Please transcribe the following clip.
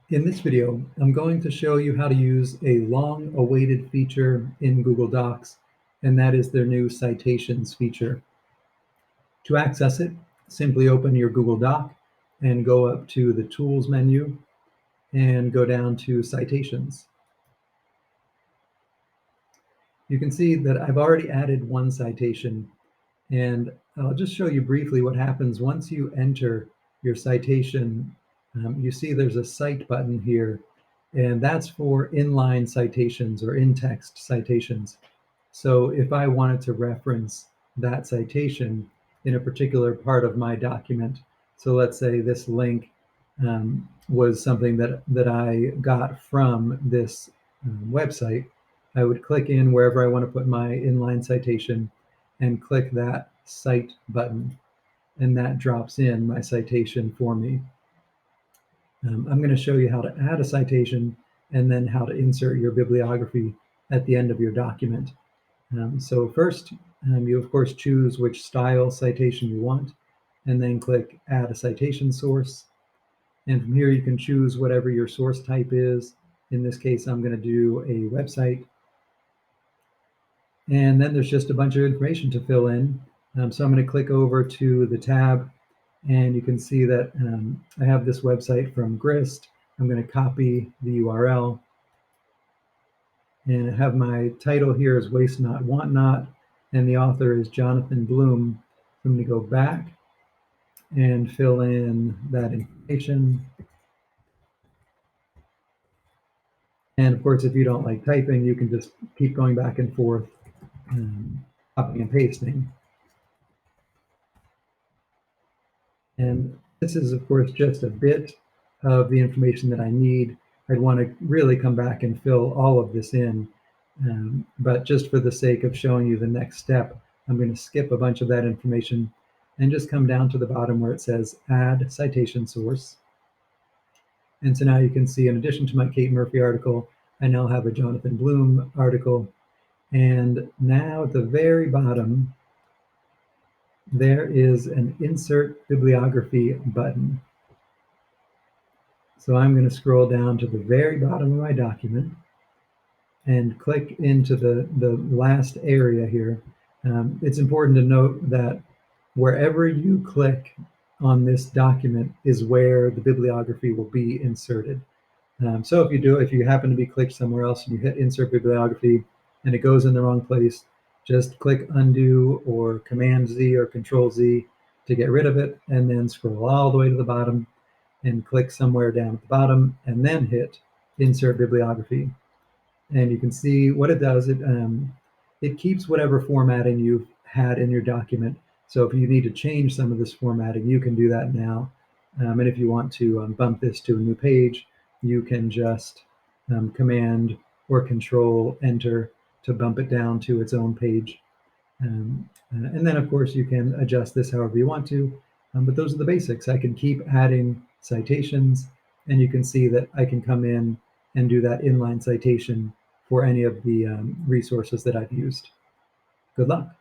In this video, I'm going to show you how to use a long-awaited feature in Google Docs, and that is their new Citations feature. To access it, simply open your Google Doc and go up to the Tools menu and go down to Citations. You can see that I've already added one citation, and I'll just show you briefly what happens once you enter your citation. You see there's a Cite button here, and that's for inline citations or in-text citations. So if I wanted to reference that citation in a particular part of my document, so let's say this link was something that I got from this website, I would click in wherever I want to put my inline citation and click that Cite button, and that drops in my citation for me. I'm going to show you how to add a citation and then how to insert your bibliography at the end of your document. So first, you of course choose which style citation you want, and then click Add a Citation Source. And from here you can choose whatever your source type is. In this case, I'm going to do a website. And then there's just a bunch of information to fill in. So I'm going to click over to the tab, and you can see that I have this website from Grist. I'm going to copy the URL, and I have my title here as Waste Not, Want Not, and the author is Jonathan Bloom. I'm going to go back and fill in that information. And of course, if you don't like typing, you can just keep going back and forth, copying and pasting. And this is, of course, just a bit of the information that I need. I'd want to really come back and fill all of this in. But just for the sake of showing you the next step, I'm going to skip a bunch of that information and just come down to the bottom where it says Add Citation Source. And so now you can see, in addition to my Kate Murphy article, I now have a Jonathan Bloom article. And now at the very bottom, there is an Insert Bibliography button. So I'm going to scroll down to the very bottom of my document and click into the last area here. It's important to note that wherever you click on this document is where the bibliography will be inserted. So if you happen to be clicked somewhere else and you hit Insert Bibliography and it goes in the wrong place, just click Undo or Command Z or Control Z to get rid of it, and then scroll all the way to the bottom and click somewhere down at the bottom and then hit Insert Bibliography. And you can see what it does. It keeps whatever formatting you've had in your document. So if you need to change some of this formatting, you can do that now. And if you want to bump this to a new page, you can just Command or Control Enter to bump it down to its own page. And then, of course, you can adjust this however you want to. But those are the basics. I can keep adding citations, and you can see that I can come in and do that inline citation for any of the resources that I've used. Good luck.